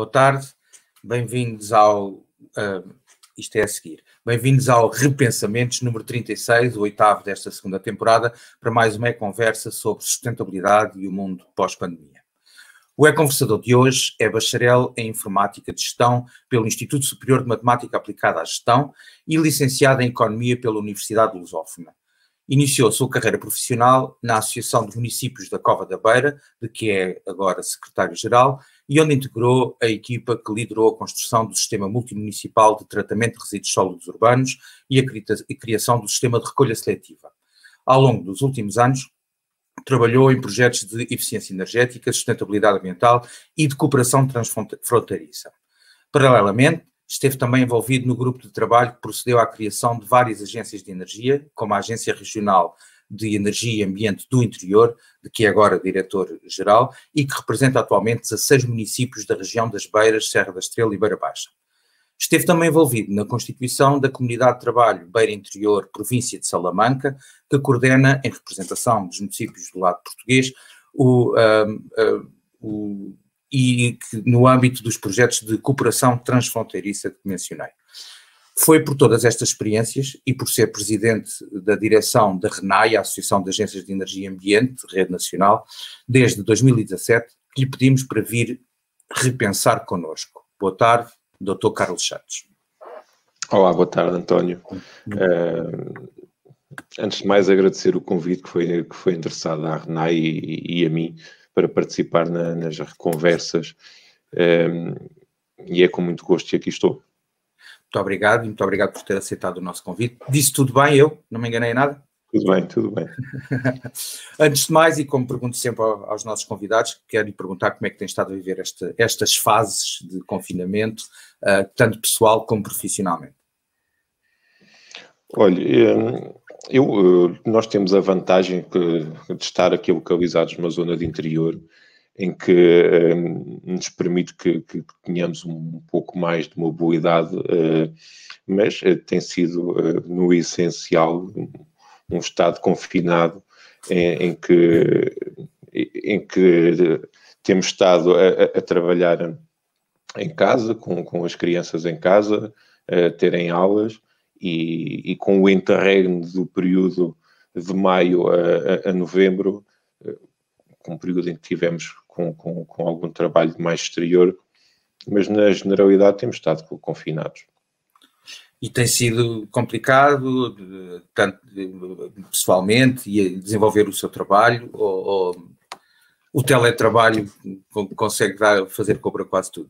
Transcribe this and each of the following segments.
Boa tarde, bem-vindos ao... isto é a seguir. Bem-vindos ao Repensamentos número 36, o oitavo desta segunda temporada, para mais uma conversa sobre sustentabilidade e o mundo pós-pandemia. O e-conversador de hoje é bacharel em Informática de Gestão pelo Instituto Superior de Matemática Aplicada à Gestão e licenciado em Economia pela Universidade Lusófona. Iniciou sua carreira profissional na Associação de Municípios da Cova da Beira, de que é agora secretário-geral, e onde integrou a equipa que liderou a construção do Sistema Multimunicipal de Tratamento de Resíduos Sólidos Urbanos e a criação do Sistema de Recolha Seletiva. Ao longo dos últimos anos, trabalhou em projetos de eficiência energética, sustentabilidade ambiental e de cooperação transfronteiriça. Paralelamente, esteve também envolvido no grupo de trabalho que procedeu à criação de várias agências de energia, como a Agência Regional de Energia e Ambiente do Interior, de que é agora diretor-geral, e que representa atualmente 16 municípios da região das Beiras, Serra da Estrela e Beira Baixa. Esteve também envolvido na constituição da Comunidade de Trabalho Beira Interior, província de Salamanca, que coordena, em representação dos municípios do lado português, e que, no âmbito dos projetos de cooperação transfronteiriça que mencionei. Foi por todas estas experiências e por ser presidente da direção da RENAI, a Associação de Agências de Energia e Ambiente, Rede Nacional, desde 2017, que lhe pedimos para vir repensar connosco. Boa tarde, Dr. Carlos Santos. Olá, boa tarde, António. Antes de mais, agradecer o convite que foi endereçado à RENAI e a mim para participar nas conversas, e é com muito gosto que aqui estou. Muito obrigado por ter aceitado o nosso convite. Disse tudo bem, eu? Não me enganei em nada? Tudo bem, tudo bem. Antes de mais, e como pergunto sempre aos nossos convidados, quero lhe perguntar como é que tem estado a viver estas fases de confinamento, tanto pessoal como profissionalmente. Olha, nós temos a vantagem de estar aqui localizados numa zona de interior, em que nos permite que tenhamos um pouco mais de mobilidade, mas tem sido, no essencial, um estado confinado em que temos estado a trabalhar em casa, com as crianças em casa, a terem aulas, e com o interregno do período de maio a novembro, com um período em que tivemos com algum trabalho mais exterior, mas na generalidade temos estado confinados. E tem sido complicado, tanto pessoalmente, e desenvolver o seu trabalho, ou o teletrabalho consegue fazer cobra quase tudo?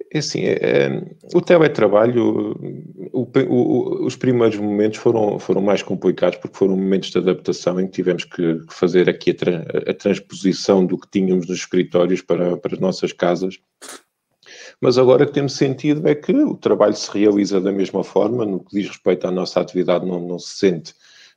É assim, o teletrabalho, os primeiros momentos foram mais complicados, porque foram momentos de adaptação em que tivemos que fazer aqui a transposição do que tínhamos nos escritórios para as nossas casas. Mas agora o que temos sentido é que o trabalho se realiza da mesma forma. No que diz respeito à nossa atividade, não se sente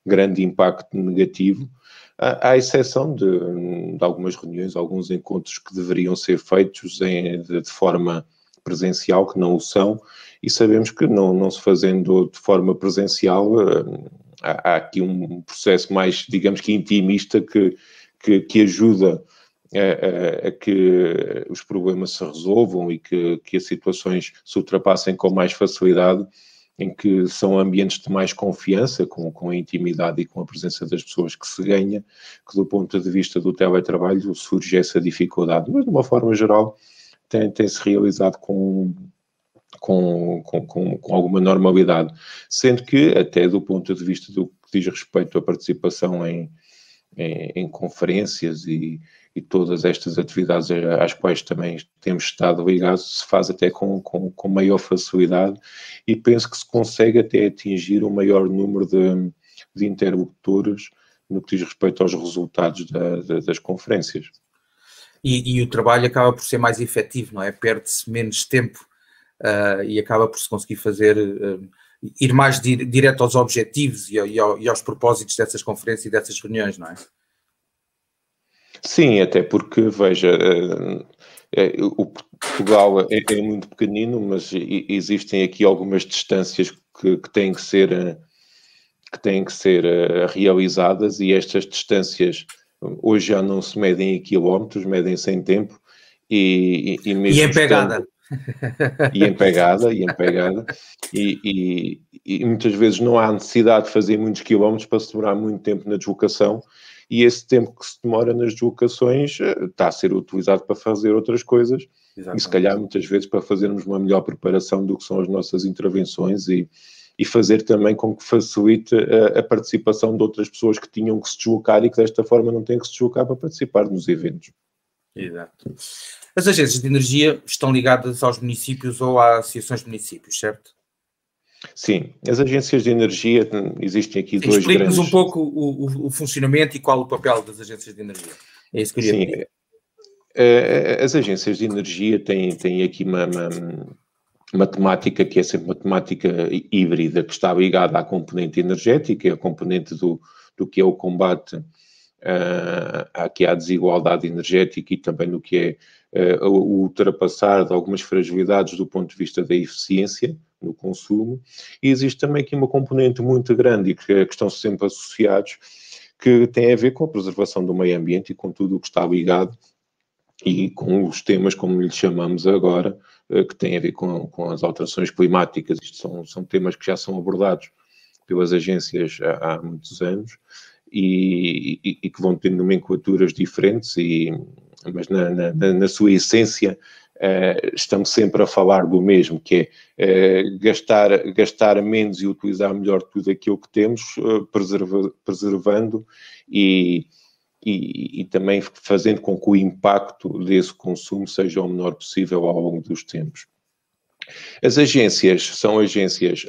grande impacto negativo, à exceção de algumas reuniões, alguns encontros que deveriam ser feitos de forma presencial, que não o são, e sabemos que não se fazendo de forma presencial, há aqui um processo mais, digamos que intimista, que ajuda a que os problemas se resolvam e que as situações se ultrapassem com mais facilidade, em que são ambientes de mais confiança, com a intimidade e com a presença das pessoas que se ganha, que do ponto de vista do teletrabalho surge essa dificuldade. Mas, de uma forma geral, tem-se realizado com alguma normalidade, sendo que, até do ponto de vista do que diz respeito à participação em conferências e todas estas atividades às quais também temos estado ligados, se faz até com maior facilidade, e penso que se consegue até atingir um maior número de interlocutores no que diz respeito aos resultados das conferências. E o trabalho acaba por ser mais efetivo, não é? Perde-se menos tempo e acaba por se conseguir fazer, ir mais direto aos objetivos e aos propósitos dessas conferências e dessas reuniões, não é? Sim, até porque, veja, o Portugal é muito pequenino, mas existem aqui algumas distâncias que têm que ser realizadas, e estas distâncias hoje já não se medem em quilómetros, medem-se em tempo, mesmo e em pegada. E muitas vezes não há necessidade de fazer muitos quilómetros para se demorar muito tempo na deslocação, e esse tempo que se demora nas deslocações está a ser utilizado para fazer outras coisas. Exatamente. E se calhar muitas vezes para fazermos uma melhor preparação do que são as nossas intervenções e fazer também com que facilite a participação de outras pessoas que tinham que se deslocar e que desta forma não têm que se deslocar para participar nos eventos. Exato. As agências de energia estão ligadas aos municípios ou às associações de municípios, certo? Sim, as agências de energia, existem aqui dois grandes... Explique-nos um pouco o funcionamento e qual o papel das agências de energia. É isso que eu queria pedir. As agências de energia têm aqui uma temática que é sempre uma temática híbrida, que está ligada à componente energética, à componente do que é o combate aqui à desigualdade energética e também no que é o ultrapassar de algumas fragilidades do ponto de vista da eficiência no consumo. E existe também aqui uma componente muito grande e que estão sempre associados, que tem a ver com a preservação do meio ambiente e com tudo o que está ligado e com os temas, como lhe chamamos agora, que têm a ver com as alterações climáticas. Isto são temas que já são abordados pelas agências há muitos anos e que vão tendo nomenclaturas diferentes, mas na sua essência estamos sempre a falar do mesmo, que é gastar menos e utilizar melhor tudo aquilo que temos, preservando e também fazendo com que o impacto desse consumo seja o menor possível ao longo dos tempos. As agências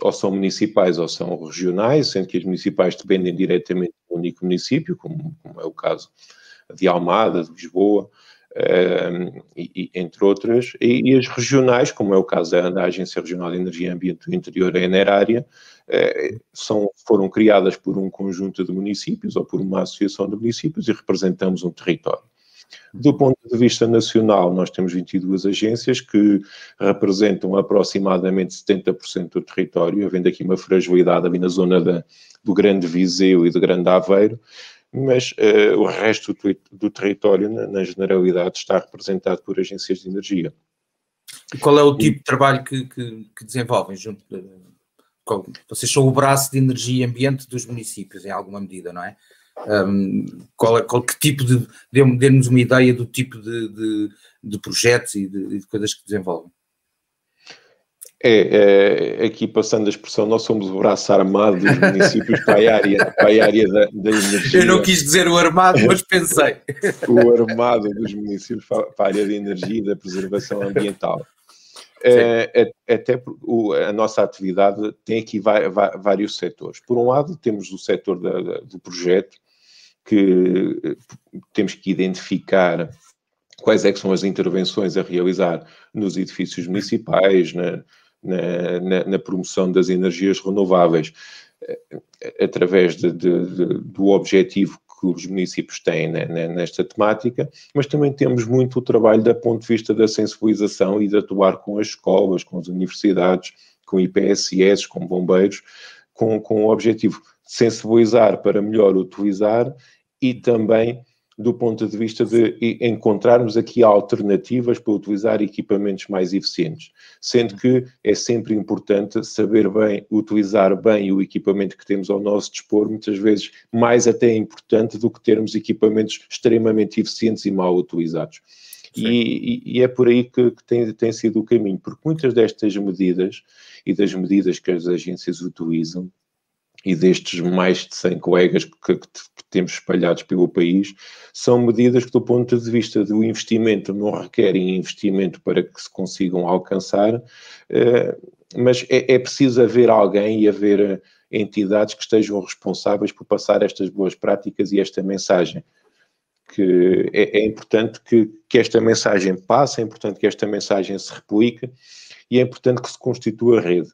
ou são municipais ou são regionais, sendo que as municipais dependem diretamente do único município, como é o caso de Almada, de Lisboa, entre outras, e as regionais, como é o caso da Agência Regional de Energia e Ambiente do Interior, a Enerária, foram criadas por um conjunto de municípios ou por uma associação de municípios e representamos um território. Do ponto de vista nacional, nós temos 22 agências que representam aproximadamente 70% do território, havendo aqui uma fragilidade ali na zona do Grande Viseu e do Grande Aveiro, mas o resto do território, na generalidade, está representado por agências de energia. E qual é o tipo de trabalho que desenvolvem junto de... Vocês são o braço de energia e ambiente dos municípios, em alguma medida, não é? Que tipo de... Dê-nos uma ideia do tipo de projetos e de coisas que desenvolvem. Aqui passando a expressão, nós somos o braço armado dos municípios para a área da energia. Eu não quis dizer o armado, mas pensei. O armado dos municípios para a área da energia e da preservação ambiental. Até a nossa atividade tem aqui vários setores. Por um lado, temos o setor do projeto, que temos que identificar quais é que são as intervenções a realizar nos edifícios municipais, na promoção das energias renováveis, através do objetivo que os municípios têm nesta temática, mas também temos muito o trabalho do ponto de vista da sensibilização e de atuar com as escolas, com as universidades, com IPSS, com bombeiros, com o objetivo de sensibilizar para melhor utilizar e também do ponto de vista de encontrarmos aqui alternativas para utilizar equipamentos mais eficientes, sendo que é sempre importante saber bem, utilizar bem o equipamento que temos ao nosso dispor, muitas vezes mais até importante do que termos equipamentos extremamente eficientes e mal utilizados. E é por aí que tem sido o caminho, porque muitas destas medidas e das medidas que as agências utilizam e destes mais de 100 colegas que temos espalhados pelo país, são medidas que, do ponto de vista do investimento, não requerem investimento para que se consigam alcançar, mas é preciso haver alguém e haver entidades que estejam responsáveis por passar estas boas práticas e esta mensagem. Que é importante que esta mensagem passe, é importante que esta mensagem se replique e é importante que se constitua a rede.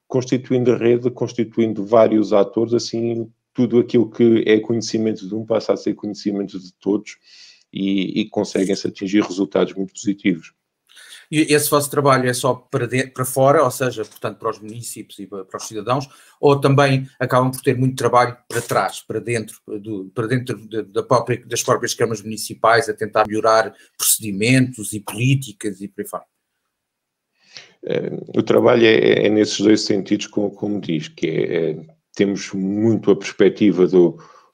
Constituindo a rede, constituindo vários atores, assim, tudo aquilo que é conhecimento de um passa a ser conhecimento de todos e conseguem-se atingir resultados muito positivos. E esse vosso trabalho é só para fora, ou seja, portanto, para os municípios e para os cidadãos, ou também acabam por ter muito trabalho para trás, para dentro das próprias câmaras municipais, a tentar melhorar procedimentos e políticas e por aí fora? O trabalho é nesses dois sentidos, como diz, que temos muito a perspectiva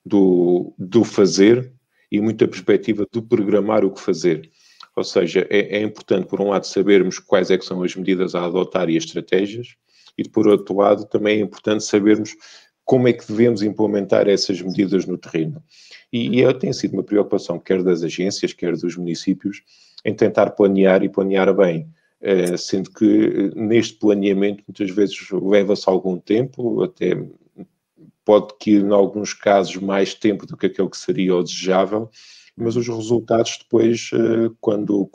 do fazer e muito a perspectiva do programar o que fazer. Ou seja, é importante, por um lado, sabermos quais é que são as medidas a adotar e as estratégias, e, por outro lado, também é importante sabermos como é que devemos implementar essas medidas no terreno. E tem sido uma preocupação, quer das agências, quer dos municípios, em tentar planear e planear bem. Sendo que neste planeamento muitas vezes leva-se algum tempo, até pode que em alguns casos mais tempo do que aquele que seria o desejável, mas os resultados depois, quando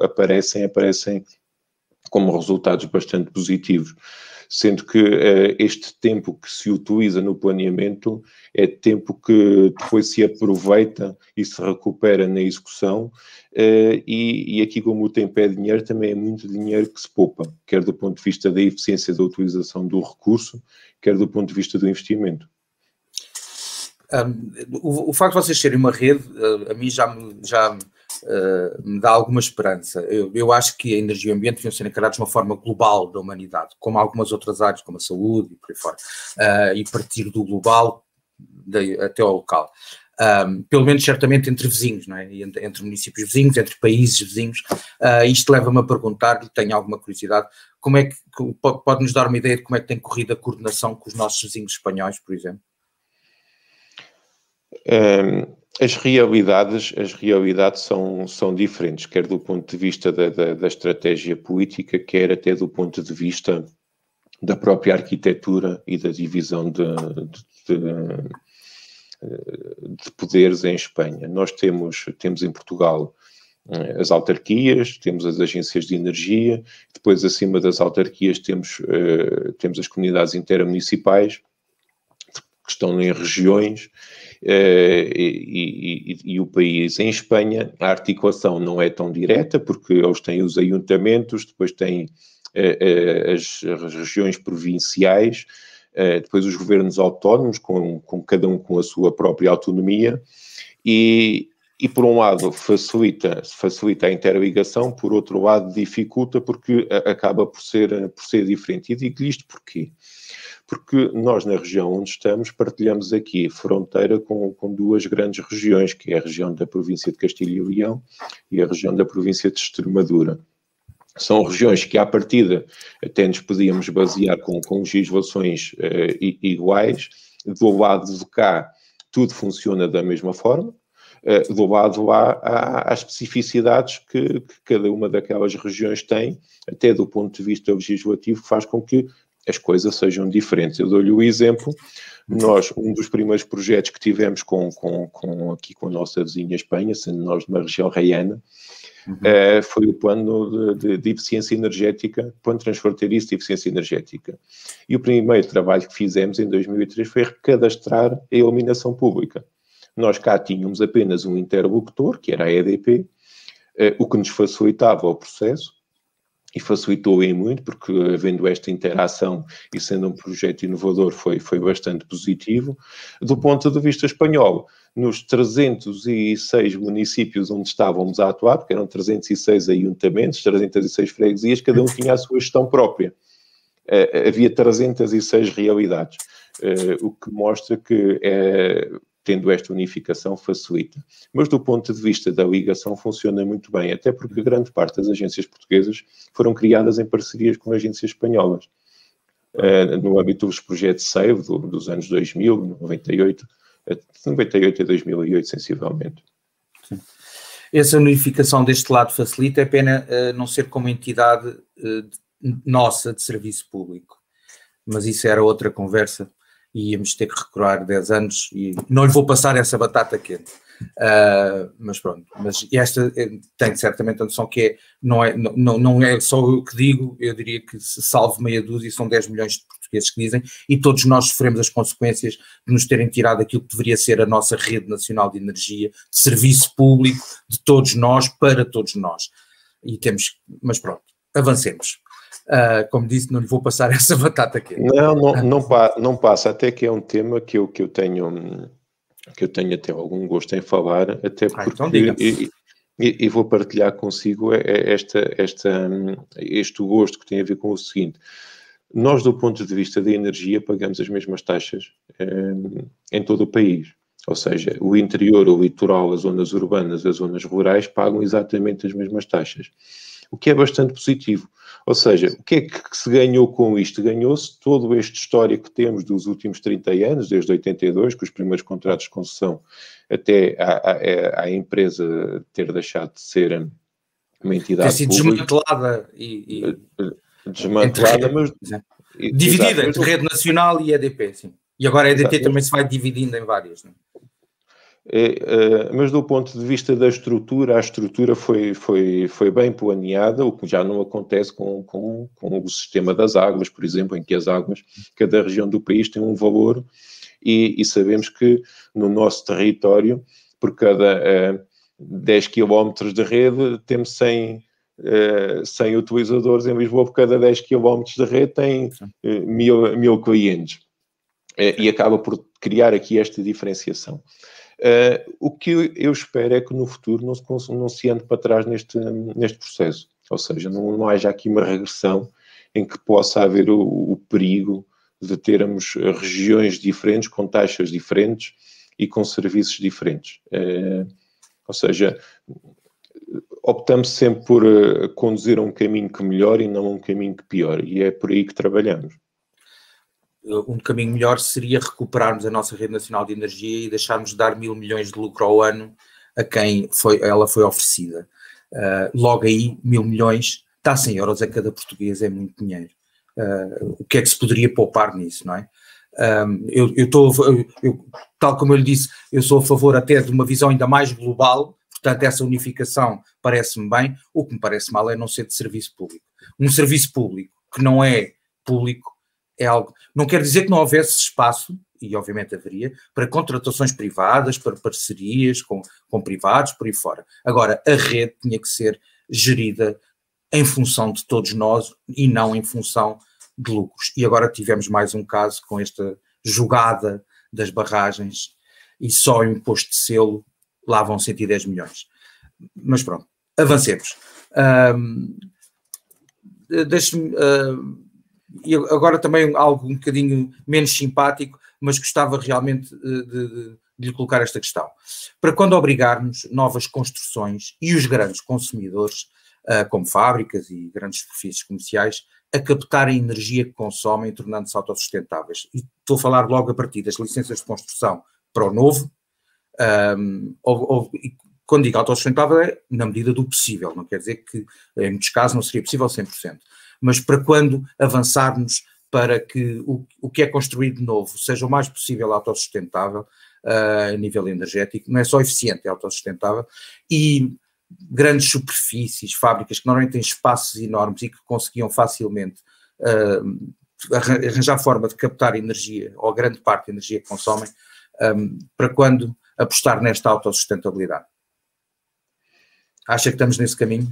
aparecem como resultados bastante positivos. Sendo que este tempo que se utiliza no planeamento é tempo que depois se aproveita e se recupera na execução, e aqui, como o tempo é dinheiro, também é muito dinheiro que se poupa, quer do ponto de vista da eficiência da utilização do recurso, quer do ponto de vista do investimento. O facto de vocês serem uma rede, a mim já me dá alguma esperança. Eu acho que a energia e o ambiente deviam ser encarados de uma forma global da humanidade, como algumas outras áreas, como a saúde e por aí fora, e partir do global até ao local. Pelo menos certamente entre vizinhos, não é? Entre municípios vizinhos, entre países vizinhos. Isto leva-me a perguntar, tenho alguma curiosidade, como é que pode-nos dar uma ideia de como é que tem corrido a coordenação com os nossos vizinhos espanhóis, por exemplo? As realidades são diferentes, quer do ponto de vista da estratégia política, quer até do ponto de vista da própria arquitetura e da divisão de poderes em Espanha. Nós temos em Portugal as autarquias, temos as agências de energia, depois acima das autarquias temos as comunidades intermunicipais, que estão em regiões, e o país. Em Espanha, a articulação não é tão direta, porque eles têm os ayuntamentos, depois têm as regiões provinciais, depois os governos autónomos, com cada um com a sua própria autonomia, e por um lado facilita a interligação, por outro lado dificulta, porque acaba por ser diferente. E digo isto porquê? Porque nós, na região onde estamos, partilhamos aqui fronteira com duas grandes regiões, que é a região da província de Castilho e Leão e a região da província de Extremadura. São regiões que, à partida, até nos podíamos basear com legislações iguais. Do lado de cá, tudo funciona da mesma forma. Do lado lá, há especificidades que cada uma daquelas regiões tem, até do ponto de vista legislativo, que faz com que as coisas sejam diferentes. Eu dou-lhe o exemplo. Nós, um dos primeiros projetos que tivemos aqui com a nossa vizinha Espanha, sendo nós numa região raiana, foi o plano de eficiência energética, plano transfronteiriço de eficiência energética. E o primeiro trabalho que fizemos em 2003 foi recadastrar a iluminação pública. Nós cá tínhamos apenas um interlocutor, que era a EDP, o que nos facilitava o processo, e facilitou em muito, porque havendo esta interação e sendo um projeto inovador foi bastante positivo. Do ponto de vista espanhol, nos 306 municípios onde estávamos a atuar, porque eram 306 ayuntamentos, 306 freguesias, cada um tinha a sua gestão própria. Havia 306 realidades, o que mostra que tendo esta unificação, facilita. Mas do ponto de vista da ligação funciona muito bem, até porque grande parte das agências portuguesas foram criadas em parcerias com agências espanholas. No âmbito dos projetos SAVE dos anos 2000, 98 a 2008, sensivelmente. Sim. Essa unificação deste lado facilita, é pena não ser como entidade nossa de serviço público. Mas isso era outra conversa. E íamos ter que recuar 10 anos e não lhe vou passar essa batata quente. Mas pronto, mas esta tem certamente a noção que não é só eu que digo, eu diria que se salve meia dúzia, são 10 milhões de portugueses que dizem, e todos nós sofremos as consequências de nos terem tirado aquilo que deveria ser a nossa rede nacional de energia, de serviço público, de todos nós, para todos nós. e temos, mas pronto, avancemos. Como disse, não lhe vou passar essa batata quente. Não passa, até que é um tema que eu tenho até algum gosto em falar, até porque então e vou partilhar consigo este gosto que tem a ver com o seguinte: nós, do ponto de vista da energia, pagamos as mesmas taxas em todo o país. Ou seja, o interior, o litoral, as zonas urbanas, as zonas rurais pagam exatamente as mesmas taxas, o que é bastante positivo. Ou seja, o que é que se ganhou com isto? Ganhou-se todo este histórico que temos dos últimos 30 anos, desde 82, com os primeiros contratos de concessão, até a empresa ter deixado de ser uma entidade ter sido desmantelada desmantelada, mas dividida entre Rede Nacional e EDP, sim. E agora a EDP também se vai dividindo em várias, não é? Mas do ponto de vista da estrutura, a estrutura foi bem planeada, o que já não acontece com o sistema das águas, por exemplo, em que as águas, cada região do país tem um valor e sabemos que no nosso território, por cada 10 km de rede, temos 100 utilizadores. Em Lisboa, por cada 10 km de rede tem 1000 clientes. E acaba por criar aqui esta diferenciação. O que eu espero é que no futuro não se ande para trás neste processo. Ou seja, não haja aqui uma regressão em que possa haver o perigo de termos regiões diferentes, com taxas diferentes e com serviços diferentes. Ou seja, optamos sempre por conduzir a um caminho que melhore e não a um caminho que piore. E é por aí que trabalhamos. Um caminho melhor seria recuperarmos a nossa rede nacional de energia e deixarmos de dar 1.000 milhões de lucro ao ano a quem ela foi oferecida. Logo aí, 1.000 milhões, dá 100 euros a cada português, é muito dinheiro. O que é que se poderia poupar nisso, não é? Tal como eu lhe disse, eu sou a favor até de uma visão ainda mais global, portanto essa unificação parece-me bem. O que me parece mal é não ser de serviço público. Um serviço público que não é público é algo, não quer dizer que não houvesse espaço, e obviamente haveria, para contratações privadas, para parcerias com privados, por aí fora. Agora, a rede tinha que ser gerida em função de todos nós e não em função de lucros. E agora tivemos mais um caso com esta jogada das barragens e só o imposto de selo lá vão 110 milhões. Mas pronto, avancemos. Deixe-me... E agora também algo um bocadinho menos simpático, mas gostava realmente de lhe colocar esta questão. Para quando obrigarmos novas construções e os grandes consumidores, como fábricas e grandes superfícies comerciais, a captar a energia que consomem, tornando-se autossustentáveis? E estou a falar logo a partir das licenças de construção para o novo, quando digo autossustentável é na medida do possível, não quer dizer que em muitos casos não seria possível 100%. Mas para quando avançarmos para que o que é construído de novo seja o mais possível autossustentável a nível energético, não é só eficiente, é autossustentável, e grandes superfícies, fábricas que normalmente têm espaços enormes e que conseguiam facilmente arranjar forma de captar energia, ou grande parte da energia que consomem, para quando apostar nesta autossustentabilidade? Acha que estamos nesse caminho?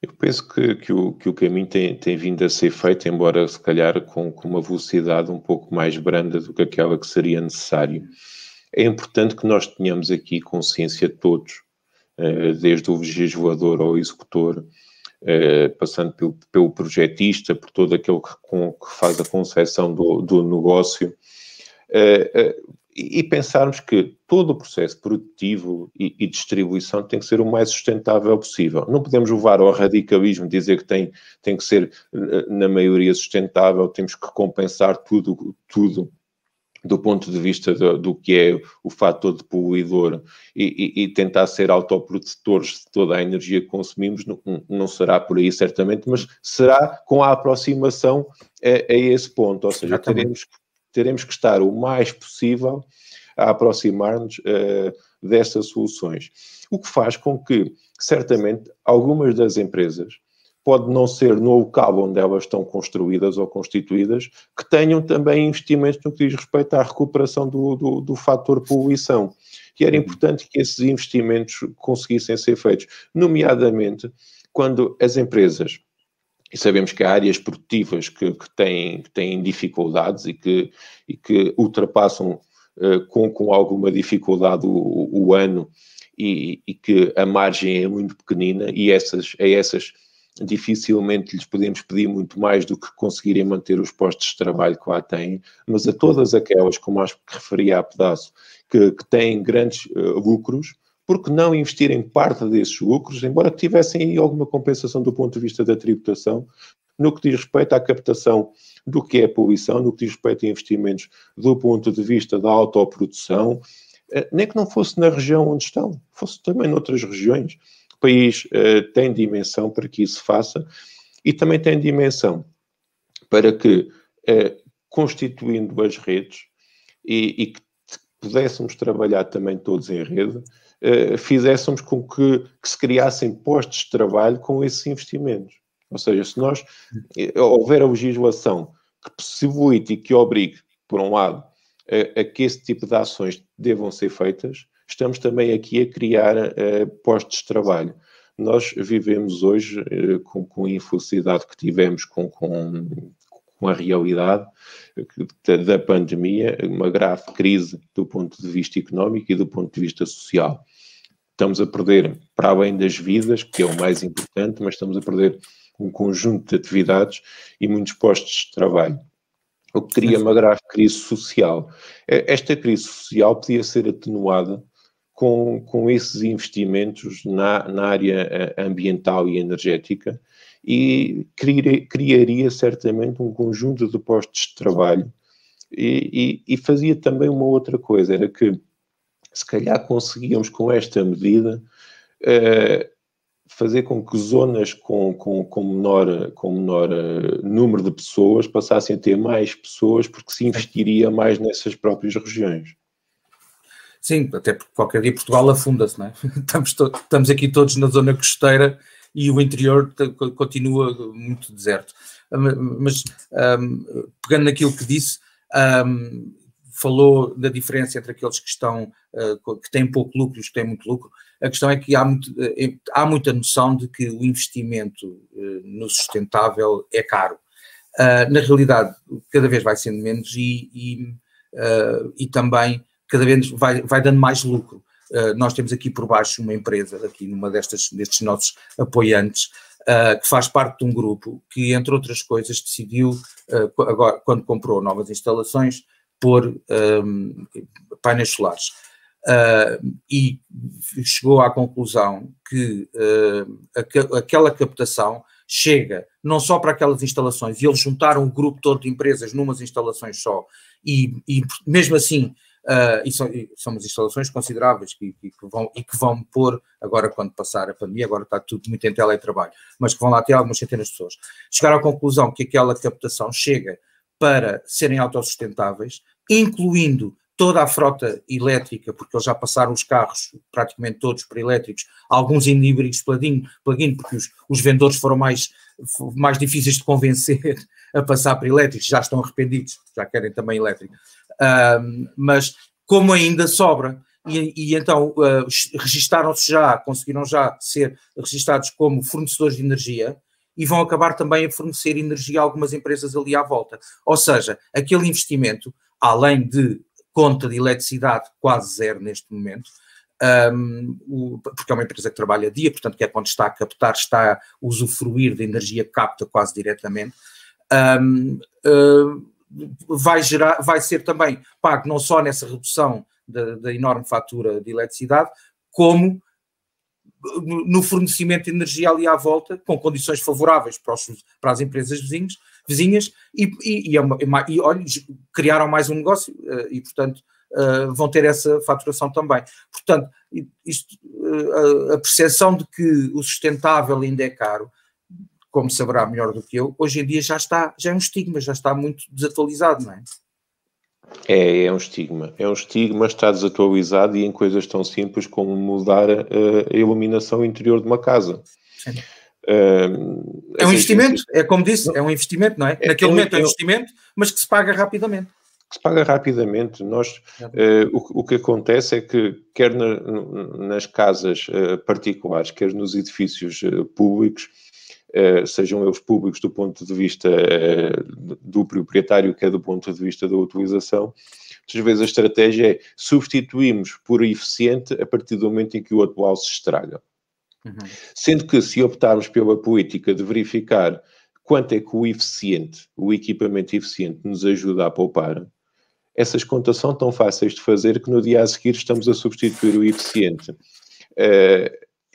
Eu penso que o caminho tem vindo a ser feito, embora se calhar com uma velocidade um pouco mais branda do que aquela que seria necessário. É importante que nós tenhamos aqui consciência todos, desde o legislador ao executor, passando pelo projetista, por todo aquele que faz a concepção do negócio, e pensarmos que todo o processo produtivo e distribuição tem que ser o mais sustentável possível. Não podemos levar ao radicalismo, dizer que tem que ser, na maioria, sustentável, temos que compensar tudo do ponto de vista do que é o fator de poluidor e tentar ser autoprodutores de toda a energia que consumimos. Não será por aí, certamente, mas será com a aproximação a esse ponto. Ou seja, teremos que estar o mais possível a aproximar-nos destas soluções. O que faz com que, certamente, algumas das empresas, pode não ser no local onde elas estão construídas ou constituídas, que tenham também investimentos no que diz respeito à recuperação do fator poluição. e era importante que esses investimentos conseguissem ser feitos, nomeadamente quando as empresas, e sabemos que há áreas produtivas que têm dificuldades e que ultrapassam com alguma dificuldade o ano e que a margem é muito pequenina e a essas dificilmente lhes podemos pedir muito mais do que conseguirem manter os postos de trabalho que lá têm, mas a todas aquelas, como acho que referia há pedaço, que têm grandes lucros, por que não investirem parte desses lucros, embora tivessem aí alguma compensação do ponto de vista da tributação, no que diz respeito à captação do que é poluição, no que diz respeito a investimentos do ponto de vista da autoprodução, nem que não fosse na região onde estão, fosse também noutras regiões. O país tem dimensão para que isso faça e também tem dimensão para que, constituindo as redes e que pudéssemos trabalhar também todos em rede, fizéssemos com que se criassem postos de trabalho com esses investimentos. Ou seja, se houver a legislação que possibilite e que obrigue, por um lado, a que esse tipo de ações devam ser feitas, estamos também aqui a criar postos de trabalho. Nós vivemos hoje, com a infelicidade que tivemos com a realidade da pandemia, uma grave crise do ponto de vista económico e do ponto de vista social. Estamos a perder, para além das vidas, que é o mais importante, mas estamos a perder um conjunto de atividades e muitos postos de trabalho, o que cria uma grave crise social. Esta crise social podia ser atenuada com esses investimentos na área ambiental e energética e criaria certamente um conjunto de postos de trabalho e fazia também uma outra coisa, era que se calhar conseguíamos com esta medida fazer com que zonas com menor número de pessoas passassem a ter mais pessoas porque se investiria mais nessas próprias regiões. Sim, até porque qualquer dia Portugal afunda-se, não é? Estamos aqui todos na zona costeira e o interior continua muito deserto. Mas, pegando naquilo que disse, falou da diferença entre aqueles que têm pouco lucro e os que têm muito lucro. A questão é que há muita noção de que o investimento no sustentável é caro. Na realidade, cada vez vai sendo menos e também cada vez vai dando mais lucro. Nós temos aqui por baixo uma empresa, aqui numa destes nossos apoiantes, que faz parte de um grupo que, entre outras coisas, decidiu, agora, quando comprou novas instalações, pôr painéis solares. E chegou à conclusão que aquela captação chega não só para aquelas instalações, e eles juntaram um grupo todo de empresas numas instalações só, e mesmo assim, são umas instalações consideráveis que vão pôr, agora quando passar a pandemia, agora está tudo muito em teletrabalho, mas que vão lá ter algumas centenas de pessoas. Chegaram à conclusão que aquela captação chega para serem autossustentáveis, incluindo toda a frota elétrica, porque eles já passaram os carros praticamente todos para elétricos, alguns em híbridos plug-in, porque os vendedores foram mais difíceis de convencer a passar para elétricos, já estão arrependidos, já querem também elétrico. Mas como ainda sobra, e então conseguiram já ser registados como fornecedores de energia, e vão acabar também a fornecer energia a algumas empresas ali à volta. Ou seja, aquele investimento, além de conta de eletricidade quase zero neste momento, porque é uma empresa que trabalha a dia, portanto, que é quando está a captar, está a usufruir de energia que capta quase diretamente, vai ser também pago não só nessa redução da enorme fatura de eletricidade, como no fornecimento de energia ali à volta, com condições favoráveis para as empresas vizinhas e olha, criaram mais um negócio e, portanto, vão ter essa faturação também. Portanto, a percepção de que o sustentável ainda é caro, como saberá melhor do que eu, hoje em dia já é um estigma, já está muito desatualizado, não é? É um estigma, está desatualizado e em coisas tão simples como mudar a iluminação interior de uma casa. Sim. É um investimento, é como disse, é um investimento, não é? Naquele momento é um investimento, mas que se paga rapidamente. que se paga rapidamente. O que acontece é que, quer nas casas particulares, quer nos edifícios públicos, sejam eles públicos do ponto de vista do proprietário, quer do ponto de vista da utilização, muitas vezes a estratégia é substituirmos por eficiente a partir do momento em que o atual se estraga. Sendo que, se optarmos pela política de verificar quanto é que o equipamento eficiente nos ajuda a poupar, essas contas são tão fáceis de fazer que no dia a seguir estamos a substituir o eficiente.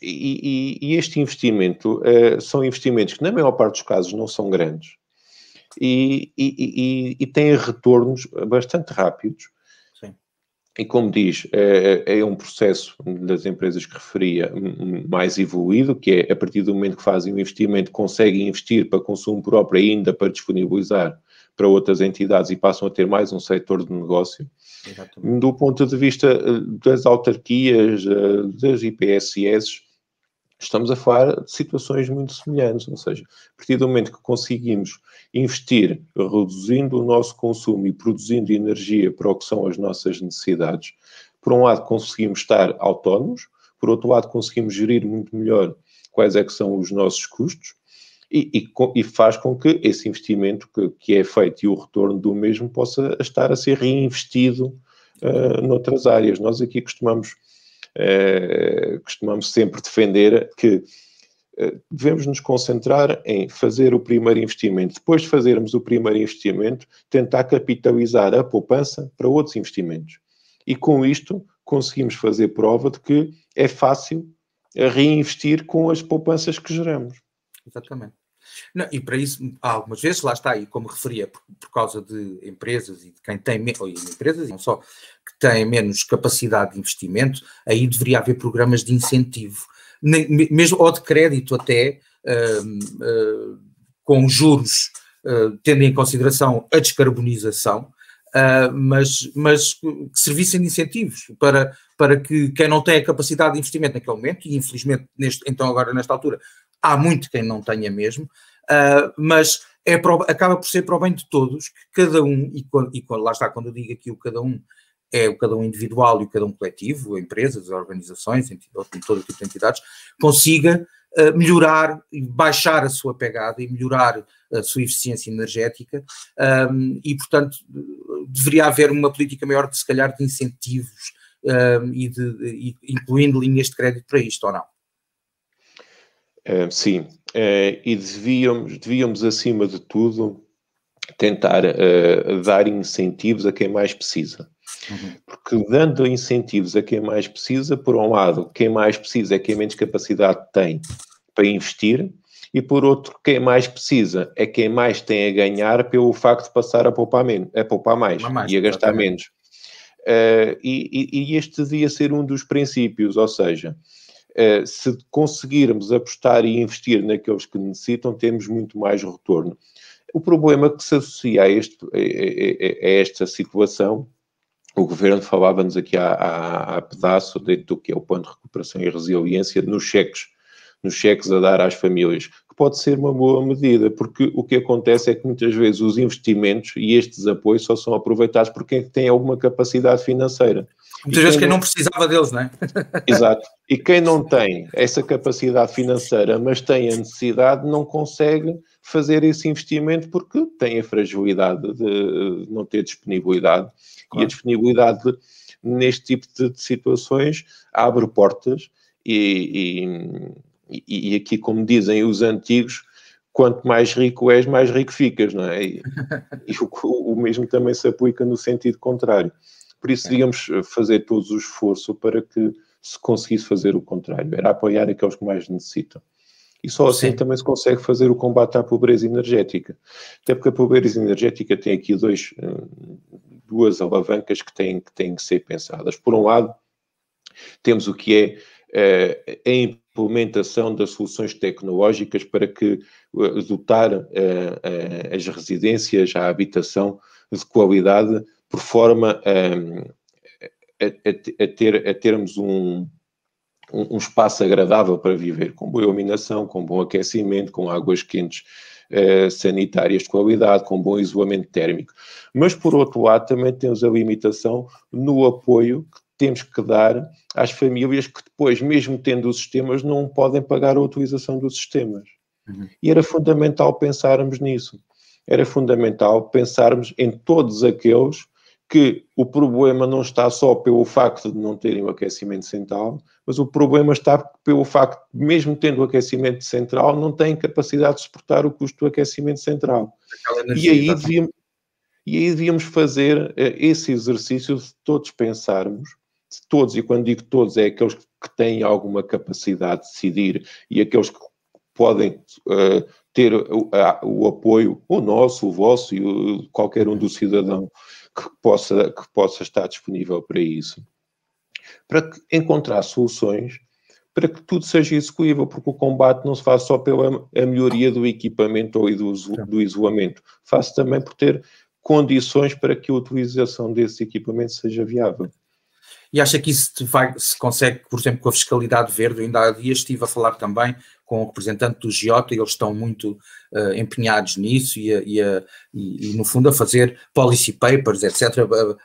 E este investimento são investimentos que, na maior parte dos casos, não são grandes e têm retornos bastante rápidos. Sim. E como diz, é um processo das empresas que referia mais evoluído, que é a partir do momento que fazem o investimento, conseguem investir para consumo próprio ainda para disponibilizar para outras entidades e passam a ter mais um setor de negócio. Exatamente. Do ponto de vista das autarquias, das IPSS, estamos a falar de situações muito semelhantes, ou seja, a partir do momento que conseguimos investir reduzindo o nosso consumo e produzindo energia para o que são as nossas necessidades, por um lado conseguimos estar autónomos, por outro lado conseguimos gerir muito melhor quais é que são os nossos custos e faz com que esse investimento que é feito e o retorno do mesmo possa estar a ser reinvestido noutras áreas. Nós aqui costumamos sempre defender que devemos nos concentrar em fazer o primeiro investimento. Depois de fazermos o primeiro investimento, tentar capitalizar a poupança para outros investimentos. E com isto conseguimos fazer prova de que é fácil reinvestir com as poupanças que geramos. Exatamente. Não, e para isso, algumas vezes, lá está, e como referia, por causa de empresas e de quem tem empresas, não só, que têm menos capacidade de investimento, aí deveria haver programas de incentivo, mesmo ou de crédito até, com juros, tendo em consideração a descarbonização, mas que servissem de incentivos para que quem não tem a capacidade de investimento naquele momento, e infelizmente então agora nesta altura há muito quem não tenha mesmo, mas acaba por ser para o bem de todos, que cada um, lá está, quando eu digo aqui o cada um, é o cada um individual e o cada um coletivo, empresas, organizações, todo tipo de entidades, consiga melhorar e baixar a sua pegada e melhorar a sua eficiência energética, e portanto deveria haver uma política maior de, se calhar, de incentivos, incluindo linhas de crédito para isto, ou não? Sim, e devíamos, acima de tudo, tentar dar incentivos a quem mais precisa. Porque dando incentivos a quem mais precisa, por um lado, quem mais precisa é quem menos capacidade tem para investir, e por outro, quem mais precisa é quem mais tem a ganhar pelo facto de passar a poupar mais e a gastar menos. E este devia ser um dos princípios, ou seja, se conseguirmos apostar e investir naqueles que necessitam, temos muito mais retorno. O problema que se associa a esta situação, o Governo falava-nos aqui há pedaço do que é o Plano de Recuperação e Resiliência, nos cheques a dar às famílias, que pode ser uma boa medida, porque o que acontece é que muitas vezes os investimentos e estes apoios só são aproveitados por quem tem alguma capacidade financeira. Muitas vezes quem não precisava deles, não é? Exato. E quem não tem essa capacidade financeira, mas tem a necessidade, não consegue fazer esse investimento porque tem a fragilidade de não ter disponibilidade. Claro. E a disponibilidade neste tipo de situações abre portas e aqui, como dizem os antigos, quanto mais rico és, mais rico ficas, não é? E o mesmo também se aplica no sentido contrário. Por isso, devíamos fazer todos o esforço para que se conseguisse fazer o contrário, era apoiar aqueles que mais necessitam. E só assim também se consegue fazer o combate à pobreza energética. Até porque a pobreza energética tem aqui duas alavancas que têm que ser pensadas. Por um lado, temos o que é a implementação das soluções tecnológicas para que dotar as residências, a habitação de qualidade, por forma a termos um espaço agradável para viver, com boa iluminação, com bom aquecimento, com águas quentes sanitárias de qualidade, com bom isolamento térmico. Mas, por outro lado, também temos a limitação no apoio que temos que dar às famílias que depois, mesmo tendo os sistemas, não podem pagar a utilização dos sistemas. E era fundamental pensarmos nisso. Era fundamental pensarmos em todos aqueles que o problema não está só pelo facto de não terem o aquecimento central, mas o problema está pelo facto de, mesmo tendo o aquecimento central, não têm capacidade de suportar o custo do aquecimento central. E aí devíamos fazer esse exercício de todos pensarmos, de todos, e quando digo todos, é aqueles que têm alguma capacidade de decidir e aqueles que podem ter o apoio, o nosso, o vosso e qualquer um do cidadão que possa estar disponível para isso, para encontrar soluções para que tudo seja execuível, porque o combate não se faz só pela melhoria do equipamento ou do isolamento, faz também por ter condições para que a utilização desses equipamentos seja viável. E acha que isso se consegue, por exemplo, com a fiscalidade verde? Eu ainda há dias estive a falar também com o representante do Giota e eles estão muito empenhados nisso e, no fundo, a fazer policy papers, etc.,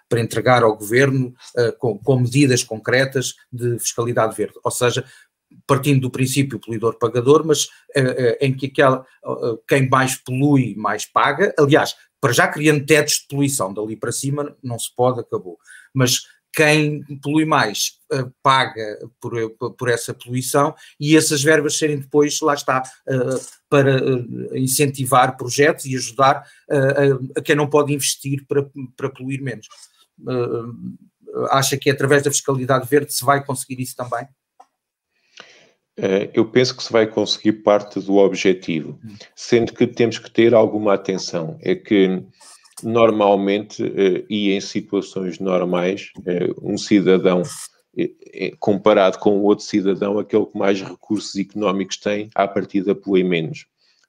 para entregar ao governo com medidas concretas de fiscalidade verde. Ou seja, partindo do princípio poluidor-pagador, mas em que quem mais polui, mais paga. Aliás, para já criando tetos de poluição, dali para cima não se pode, acabou. Mas quem polui mais paga por essa poluição e essas verbas serem depois, lá está, para incentivar projetos e ajudar a quem não pode investir para poluir menos. Acha que através da fiscalidade verde se vai conseguir isso também? Eu penso que se vai conseguir parte do objetivo, sendo que temos que ter alguma atenção. É que normalmente, e em situações normais, um cidadão, comparado com o outro cidadão, aquele que mais recursos económicos tem, à partida polui menos.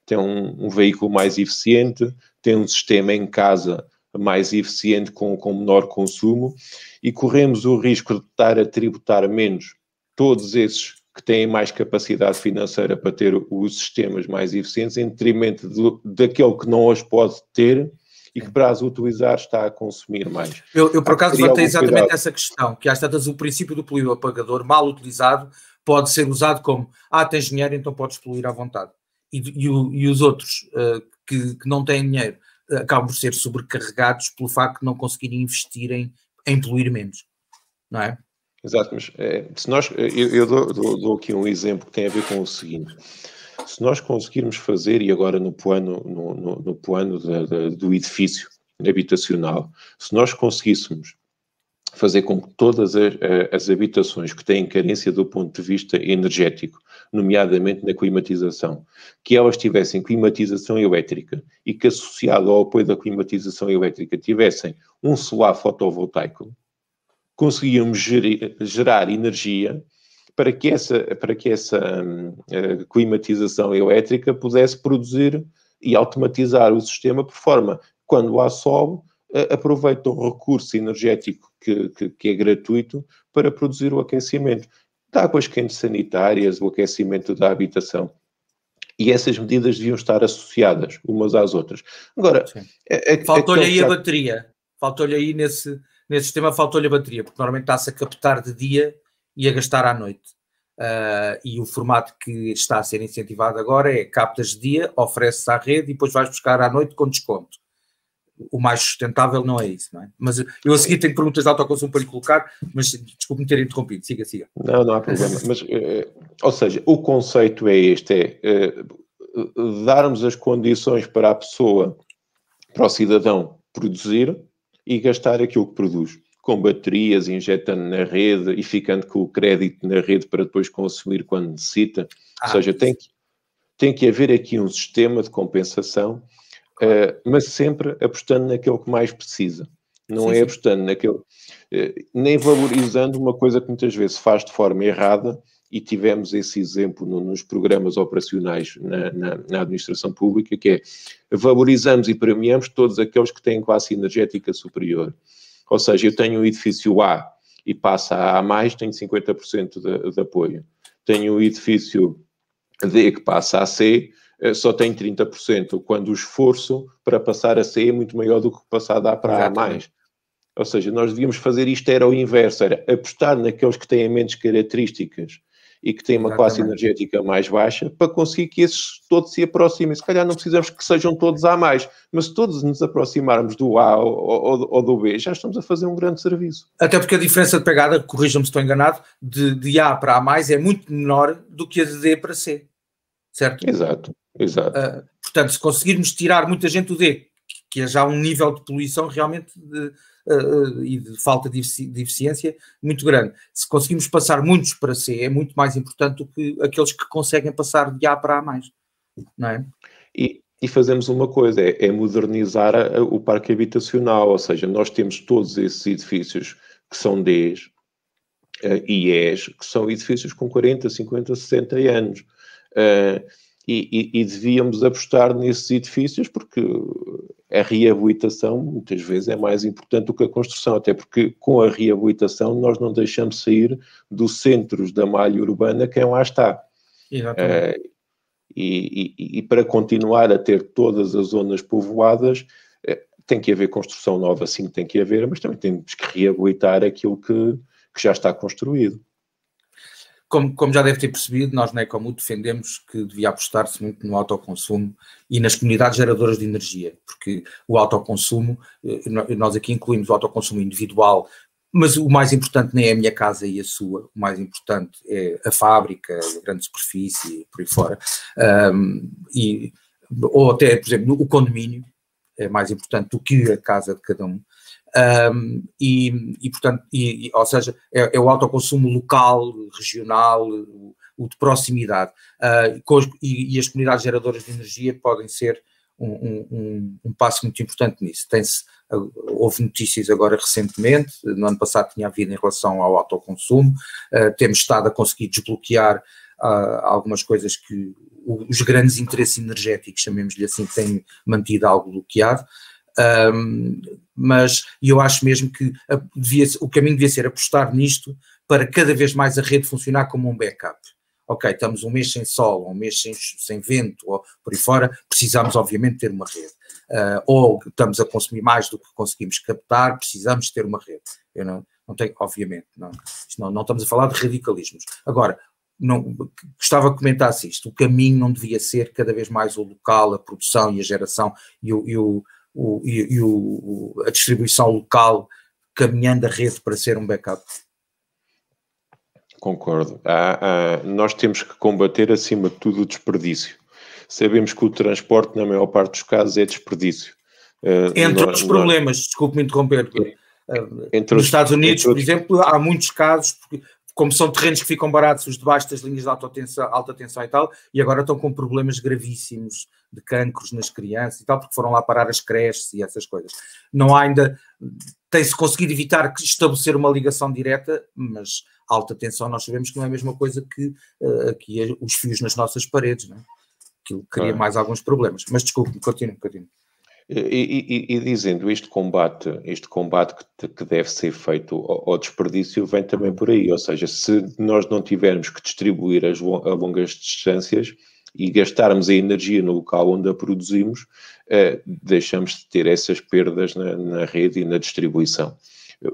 Tem um veículo mais eficiente, tem um sistema em casa mais eficiente com menor consumo e corremos o risco de estar a tributar menos todos esses que têm mais capacidade financeira para ter os sistemas mais eficientes em detrimento daquele que não os pode ter e que para as utilizar está a consumir mais. Eu por acaso levantei exatamente essa questão, que às tantas o princípio do poluidor-pagador mal utilizado pode ser usado como, tens dinheiro, então podes poluir à vontade. E os outros que não têm dinheiro acabam por ser sobrecarregados pelo facto de não conseguirem investir em poluir menos, não é? Exato, mas se nós, eu dou aqui um exemplo que tem a ver com o seguinte. Se nós conseguirmos fazer, e agora no plano do edifício habitacional, se nós conseguíssemos fazer com que todas as habitações que têm carência do ponto de vista energético, nomeadamente na climatização, que elas tivessem climatização elétrica e que associado ao apoio da climatização elétrica tivessem um solar fotovoltaico, conseguíamos gerar energia para que essa climatização elétrica pudesse produzir e automatizar o sistema por forma, quando há sol, aproveita o recurso energético que é gratuito para produzir o aquecimento de águas quentes sanitárias, o aquecimento da habitação. E essas medidas deviam estar associadas umas às outras. Agora, faltou-lhe aí a bateria. Faltou-lhe aí nesse sistema, faltou-lhe a bateria, porque normalmente está-se a captar de dia e a gastar à noite. E o formato que está a ser incentivado agora é captas de dia, ofereces à rede e depois vais buscar à noite com desconto. O mais sustentável não é isso, não é? Mas eu a seguir tenho perguntas de autoconsumo para lhe colocar, mas desculpe-me ter interrompido, siga. Não há problema. Mas, ou seja, o conceito é este, darmos as condições para a pessoa, para o cidadão produzir e gastar aquilo que produz, com baterias, injetando na rede e ficando com o crédito na rede para depois consumir quando necessita. Ou seja, tem que haver aqui um sistema de compensação, mas sempre apostando naquele que mais precisa. Não é apostando naquele... nem valorizando uma coisa que muitas vezes faz de forma errada, e tivemos esse exemplo nos programas operacionais na administração pública, que é valorizamos e premiamos todos aqueles que têm classe energética superior. Ou seja, eu tenho o edifício A e passa a A+, tenho 50% de apoio. Tenho o edifício D que passa a C, só tem 30%, quando o esforço para passar a C é muito maior do que passar da A para A+. Ou seja, nós devíamos fazer isto era o inverso, era apostar naqueles que têm menos características e que têm uma classe energética mais baixa, para conseguir que esses todos se aproximem. Se calhar não precisamos que sejam todos A+, mas se todos nos aproximarmos do A ou do B, já estamos a fazer um grande serviço. Até porque a diferença de pegada, corrijam-me se estou enganado, de A para A+, é muito menor do que a de D para C, certo? Exato. Portanto, se conseguirmos tirar muita gente do D, que é já um nível de poluição realmente e de falta de eficiência muito grande. Se conseguimos passar muitos para C, é muito mais importante do que aqueles que conseguem passar de A para A+, não é? E fazemos uma coisa, é modernizar o parque habitacional, ou seja, nós temos todos esses edifícios que são Ds e Es, que são edifícios com 40, 50, 60 anos. E devíamos apostar nesses edifícios porque a reabilitação muitas vezes é mais importante do que a construção, até porque com a reabilitação nós não deixamos sair dos centros da malha urbana quem lá está. Exatamente. E para continuar a ter todas as zonas povoadas tem que haver construção nova, sim, tem que haver, mas também temos que reabilitar aquilo que já está construído. Como já deve ter percebido, nós na Ecomut defendemos que devia apostar-se muito no autoconsumo e nas comunidades geradoras de energia, porque o autoconsumo, nós aqui incluímos o autoconsumo individual, mas o mais importante nem é a minha casa e a sua, o mais importante é a fábrica, a grande superfície, por aí fora, ou até, por exemplo, o condomínio é mais importante do que a casa de cada um. Portanto, ou seja, é o autoconsumo local, regional, o de proximidade, e as comunidades geradoras de energia podem ser um passo muito importante nisso. Houve notícias agora recentemente, no ano passado tinha havido em relação ao autoconsumo, temos estado a conseguir desbloquear algumas coisas que os grandes interesses energéticos, chamemos-lhe assim, têm mantido algo bloqueado. Mas eu acho mesmo que o caminho devia ser apostar nisto para cada vez mais a rede funcionar como um backup. Ok, estamos um mês sem sol, um mês sem vento, ou por aí fora, precisamos obviamente ter uma rede. Ou estamos a consumir mais do que conseguimos captar, precisamos ter uma rede. Eu não tenho, obviamente, não estamos a falar de radicalismos. Agora, gostava que comentasse isto, o caminho não devia ser cada vez mais o local, a produção e a geração a distribuição local caminhando a rede para ser um backup. Concordo. Nós temos que combater acima de tudo o desperdício. Sabemos que o transporte na maior parte dos casos é desperdício. Entre outros problemas, desculpe-me interromper, nos Estados Unidos, por exemplo, há muitos casos, como são terrenos que ficam baratos, os debaixo das linhas de alta tensão e tal, e agora estão com problemas gravíssimos de cancros nas crianças e tal, porque foram lá parar as creches e essas coisas. Não há ainda, tem-se conseguido evitar que estabelecer uma ligação direta, mas alta tensão nós sabemos que não é a mesma coisa que aqui os fios nas nossas paredes, não é? Aquilo cria mais alguns problemas. Mas desculpe, continue. E dizendo, este combate que deve ser feito ao desperdício vem também por aí, ou seja, se nós não tivermos que distribuir a longas distâncias e gastarmos a energia no local onde a produzimos, deixamos de ter essas perdas na rede e na distribuição.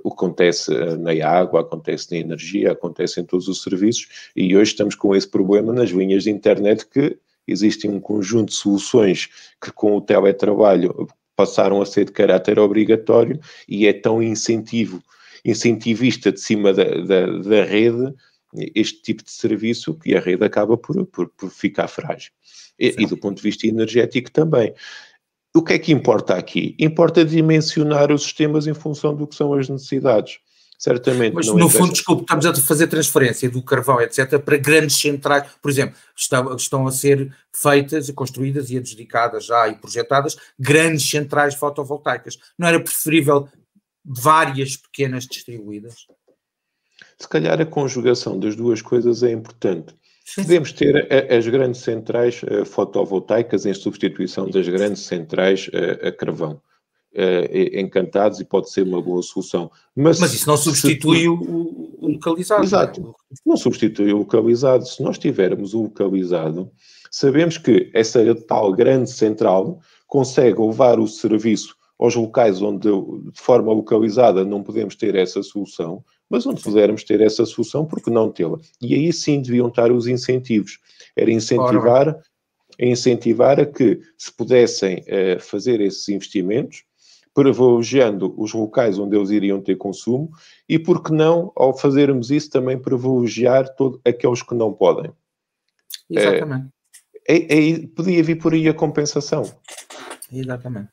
O que acontece na água, acontece na energia, acontece em todos os serviços, e hoje estamos com esse problema nas linhas de internet, que existem um conjunto de soluções que com o teletrabalho passaram a ser de caráter obrigatório e é tão incentivista de cima da rede este tipo de serviço que a rede acaba por ficar frágil. E do ponto de vista energético também. O que é que importa aqui? Importa dimensionar os sistemas em função do que são as necessidades. Certamente. Mas no fundo, desculpe, estamos a fazer transferência do carvão, etc., para grandes centrais, por exemplo, estão a ser feitas, construídas e adjudicadas já e projetadas grandes centrais fotovoltaicas. Não era preferível várias pequenas distribuídas? Se calhar a conjugação das duas coisas é importante. Devemos ter as grandes centrais fotovoltaicas em substituição das grandes centrais a carvão. encantados e pode ser uma boa solução. Mas isso não substitui o localizado. Exato, não substitui o localizado. Se nós tivermos o localizado, sabemos que essa tal grande central consegue levar o serviço aos locais onde, de forma localizada, não podemos ter essa solução, mas onde pudermos ter essa solução, por que não tê-la? E aí sim deviam estar os incentivos. Era incentivar a que se pudessem fazer esses investimentos, privilegiando os locais onde eles iriam ter consumo e, por que não, ao fazermos isso, também privilegiar todos aqueles que não podem. Exatamente. Podia vir por aí a compensação. Exatamente.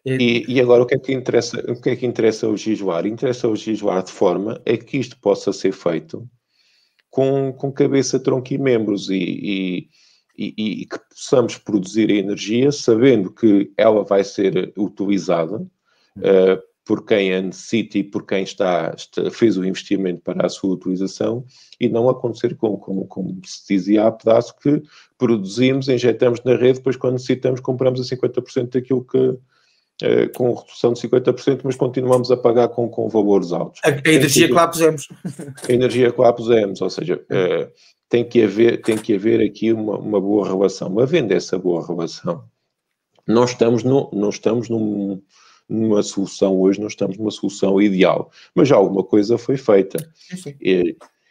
E agora o que é que interessa legislar? Interessa legislar de forma a que isto possa ser feito com cabeça, tronco e membros e que possamos produzir a energia sabendo que ela vai ser utilizada por quem a necessita e por quem fez o investimento para a sua utilização e não acontecer como se dizia há pedaço, que produzimos, injetamos na rede, depois quando necessitamos compramos a 50% daquilo que com redução de 50%, mas continuamos a pagar com valores altos. A energia que lá pusemos. A energia que lá pusemos, ou seja, tem que haver aqui uma boa relação. Havendo essa boa relação, não estamos numa solução hoje, não estamos numa solução ideal, mas já alguma coisa foi feita. Sim.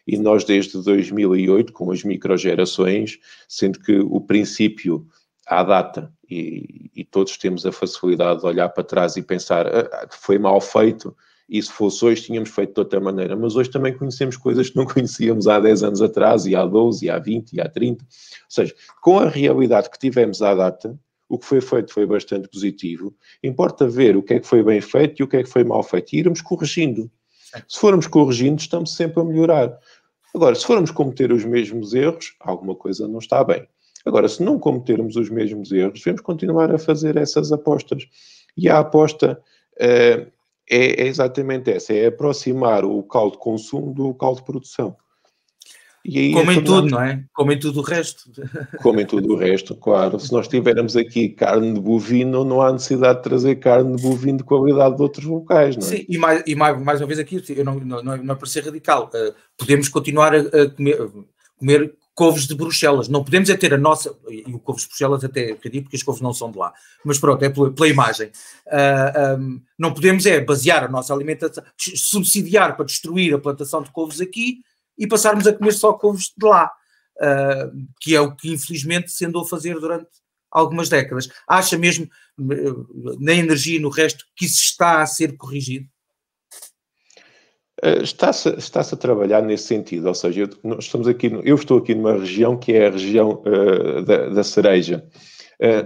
E nós desde 2008, com as microgerações, sendo que o princípio à data, e todos temos a facilidade de olhar para trás e pensar foi mal feito, e se fosse hoje tínhamos feito de outra maneira, mas hoje também conhecemos coisas que não conhecíamos há 10 anos atrás, e há 12, e há 20, e há 30, ou seja, com a realidade que tivemos à data, o que foi feito foi bastante positivo, importa ver o que é que foi bem feito e o que é que foi mal feito, e irmos corrigindo. Se formos corrigindo, estamos sempre a melhorar. Agora, se formos cometer os mesmos erros, alguma coisa não está bem. Agora, se não cometermos os mesmos erros, devemos continuar a fazer essas apostas. E a aposta é exatamente essa, é aproximar o local de consumo do local de produção. E aí como em tudo, não é? Como em tudo o resto. Como em tudo o resto, claro. Se nós tivermos aqui carne de bovino, não há necessidade de trazer carne de bovino de qualidade de outros locais, não é? Sim, e mais uma vez aqui, eu não é para ser radical, podemos continuar a comer couves de Bruxelas, não podemos é ter a nossa, e o couves de Bruxelas até acredito porque as couves não são de lá, mas pronto, é pela imagem, não podemos é basear a nossa alimentação, subsidiar para destruir a plantação de couves aqui e passarmos a comer só couves de lá, que é o que infelizmente se andou a fazer durante algumas décadas. Acha mesmo, na energia e no resto, que isso está a ser corrigido? Está-se a trabalhar nesse sentido, ou seja, eu estou aqui numa região que é a região da cereja.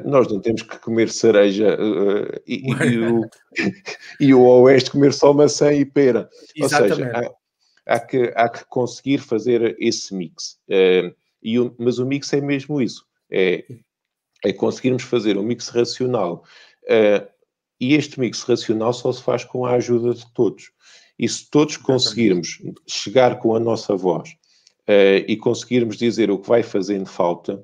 Nós não temos que comer cereja e o oeste comer só maçã e pera. Exatamente. Ou seja, há que conseguir fazer esse mix. Mas o mix é mesmo isso. É conseguirmos fazer um mix racional. E este mix racional só se faz com a ajuda de todos. E se todos conseguirmos chegar com a nossa voz e conseguirmos dizer o que vai fazendo falta,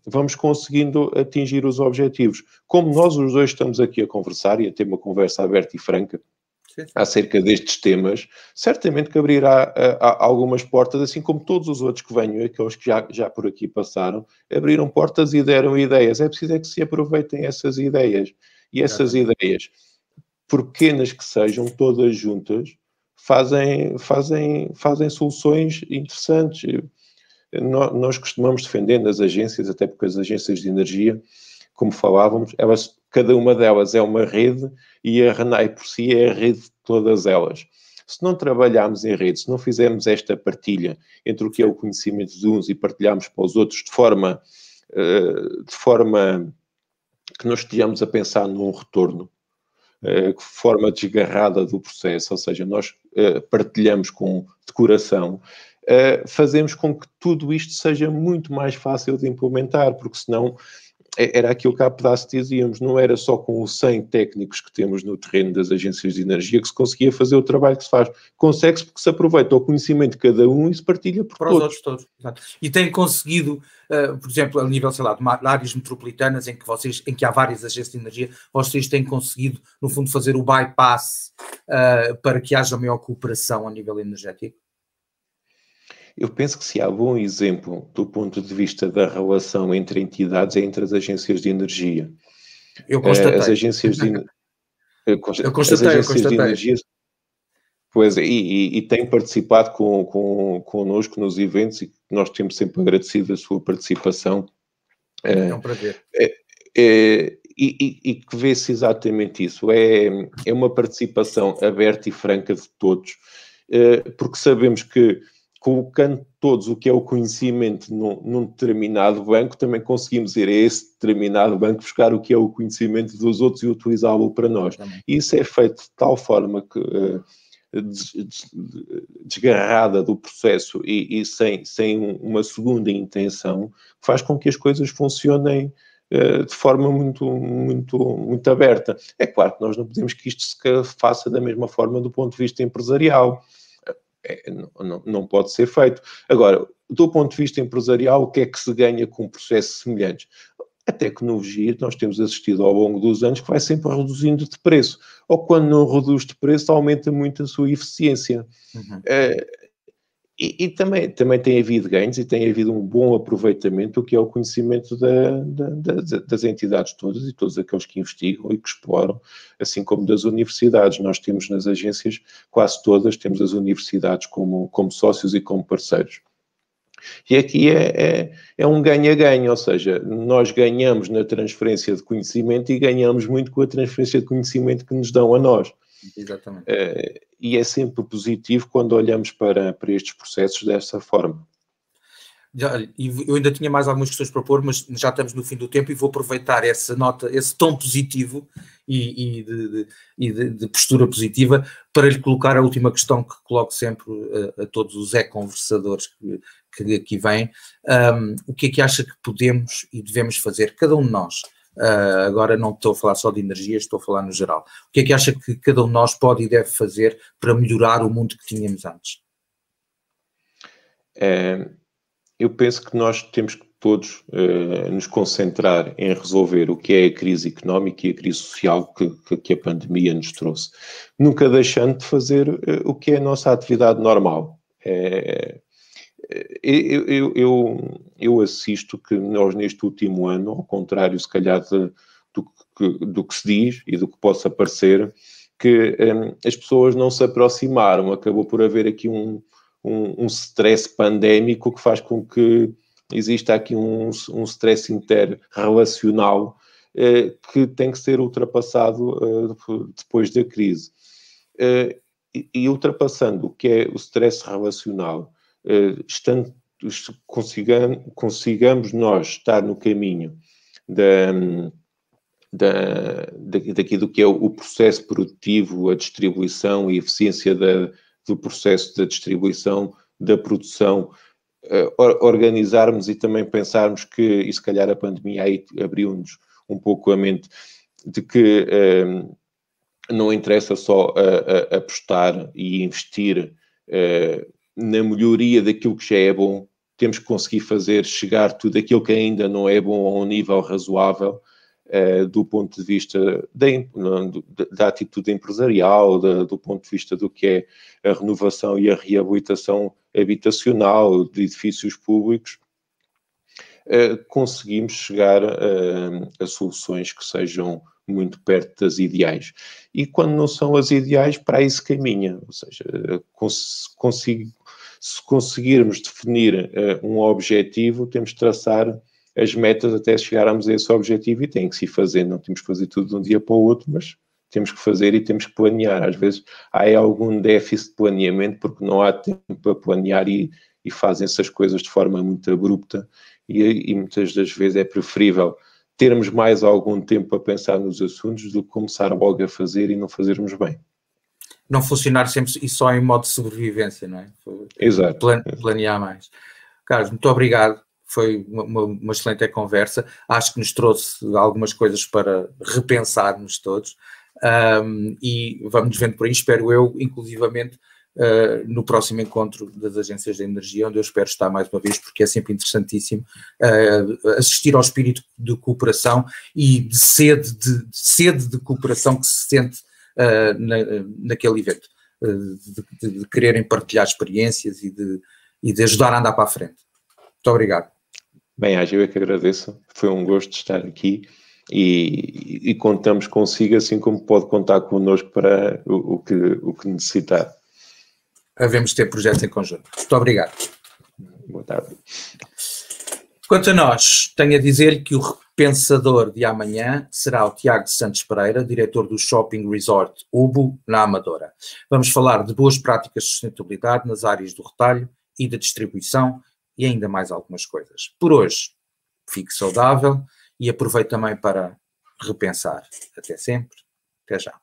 vamos conseguindo atingir os objetivos. Como nós os dois estamos aqui a conversar e a ter uma conversa aberta e franca acerca destes temas, certamente que abrirá algumas portas, assim como todos os outros que venham, aqueles que já por aqui passaram, abriram portas e deram ideias. É preciso que se aproveitem essas ideias. E essas ideias, por pequenas que sejam, todas juntas, fazem soluções interessantes. Nós costumamos defender nas agências, até porque as agências de energia, como falávamos, cada uma delas é uma rede e a RENAI por si é a rede de todas elas. Se não trabalharmos em rede, se não fizermos esta partilha entre o que é o conhecimento de uns e partilharmos para os outros de forma que nós estejamos a pensar num retorno, de forma desgarrada do processo, ou seja, nós partilhamos de coração, fazemos com que tudo isto seja muito mais fácil de implementar, porque senão era aquilo que há pedaço dizíamos, não era só com os 100 técnicos que temos no terreno das agências de energia que se conseguia fazer o trabalho que se faz. Consegue-se porque se aproveita o conhecimento de cada um e se partilha por para todos. Os outros todos. Exato. E tem conseguido, por exemplo, a nível, sei lá, de áreas metropolitanas em que há várias agências de energia, vocês têm conseguido, no fundo, fazer o bypass para que haja maior cooperação a nível energético? Eu penso que se há bom exemplo do ponto de vista da relação entre entidades é entre as agências de energia. Eu constatei. As agências de eu constatei. energia, pois é, e tem participado connosco nos eventos e nós temos sempre agradecido a sua participação. É um prazer. E que vê-se exatamente isso. É uma participação aberta e franca de todos, porque sabemos que colocando todos o que é o conhecimento num determinado banco, também conseguimos ir a esse determinado banco buscar o que é o conhecimento dos outros e utilizá-lo para nós. E isso é feito de tal forma que, desgarrada do processo e sem uma segunda intenção, faz com que as coisas funcionem de forma muito aberta. É claro que nós não podemos que isto se faça da mesma forma do ponto de vista empresarial. Não pode ser feito. Agora, do ponto de vista empresarial, o que é que se ganha com processos semelhantes? A tecnologia, nós temos assistido ao longo dos anos, que vai sempre reduzindo de preço. Ou quando não reduz de preço, aumenta muito a sua eficiência. Uhum. E também tem havido ganhos e tem havido um bom aproveitamento do que é o conhecimento das entidades todas e todos aqueles que investigam e que exploram, assim como das universidades. Nós temos nas agências, quase todas, temos as universidades como sócios e como parceiros. E aqui é um ganha-ganha, ou seja, nós ganhamos na transferência de conhecimento e ganhamos muito com a transferência de conhecimento que nos dão a nós. Exatamente. E é sempre positivo quando olhamos para estes processos dessa forma. Eu ainda tinha mais algumas questões para pôr, mas já estamos no fim do tempo e vou aproveitar essa nota, esse tom positivo e de postura positiva para lhe colocar a última questão que coloco sempre a todos os conversadores que aqui vêm. O que é que acha que podemos e devemos fazer, cada um de nós? Agora não estou a falar só de energia, estou a falar no geral. O que é que acha que cada um de nós pode e deve fazer para melhorar o mundo que tínhamos antes? Eu penso que nós temos que todos nos concentrar em resolver o que é a crise económica e a crise social que a pandemia nos trouxe, nunca deixando de fazer o que é a nossa atividade normal. Eu assisto que nós neste último ano, ao contrário se calhar do que se diz e do que possa parecer, que as pessoas não se aproximaram, acabou por haver aqui um stress pandémico que faz com que exista aqui um stress interrelacional que tem que ser ultrapassado depois da crise. E ultrapassando o que é o stress relacional, consigamos nós estar no caminho daqui do que é o processo produtivo, a distribuição e a eficiência do processo da distribuição, da produção, organizarmos e também pensarmos que, e se calhar a pandemia aí abriu-nos um pouco a mente, de que não interessa só apostar e investir na melhoria daquilo que já é bom, temos que conseguir fazer chegar tudo aquilo que ainda não é bom a um nível razoável, do ponto de vista da atitude empresarial, do ponto de vista do que é a renovação e a reabilitação habitacional de edifícios públicos, conseguimos chegar a soluções que sejam muito perto das ideais. E quando não são as ideais, para aí se caminha. Ou seja, se conseguirmos definir um objetivo, temos de traçar as metas até chegarmos a esse objetivo e tem que se fazer. Não temos que fazer tudo de um dia para o outro, mas temos que fazer e temos que planear. Às vezes há algum déficit de planeamento porque não há tempo para planear e fazem-se as coisas de forma muito abrupta e muitas das vezes é preferível termos mais algum tempo para pensar nos assuntos do que começar logo a fazer e não fazermos bem. Não funcionar sempre e só em modo de sobrevivência, não é? Exato. Planear mais. Carlos, muito obrigado. foi uma excelente conversa. Acho que nos trouxe algumas coisas para repensarmos todos. E vamos vendo por aí, espero eu, inclusivamente, no próximo encontro das agências de energia, onde eu espero estar mais uma vez, porque é sempre interessantíssimo assistir ao espírito de cooperação e de sede de cooperação que se sente naquele evento, de quererem partilhar experiências e de ajudar a andar para a frente. Muito obrigado. Bem, eu é que agradeço, foi um gosto estar aqui e contamos consigo, assim como pode contar connosco para o que necessitar. Havemos ter projetos em conjunto. Muito obrigado. Boa tarde. Quanto a nós, tenho a dizer que o repensador de amanhã será o Tiago Santos Pereira, diretor do Shopping Resort Ubo, na Amadora. Vamos falar de boas práticas de sustentabilidade nas áreas do retalho e da distribuição e ainda mais algumas coisas. Por hoje, fique saudável e aproveite também para repensar. Até sempre. Até já.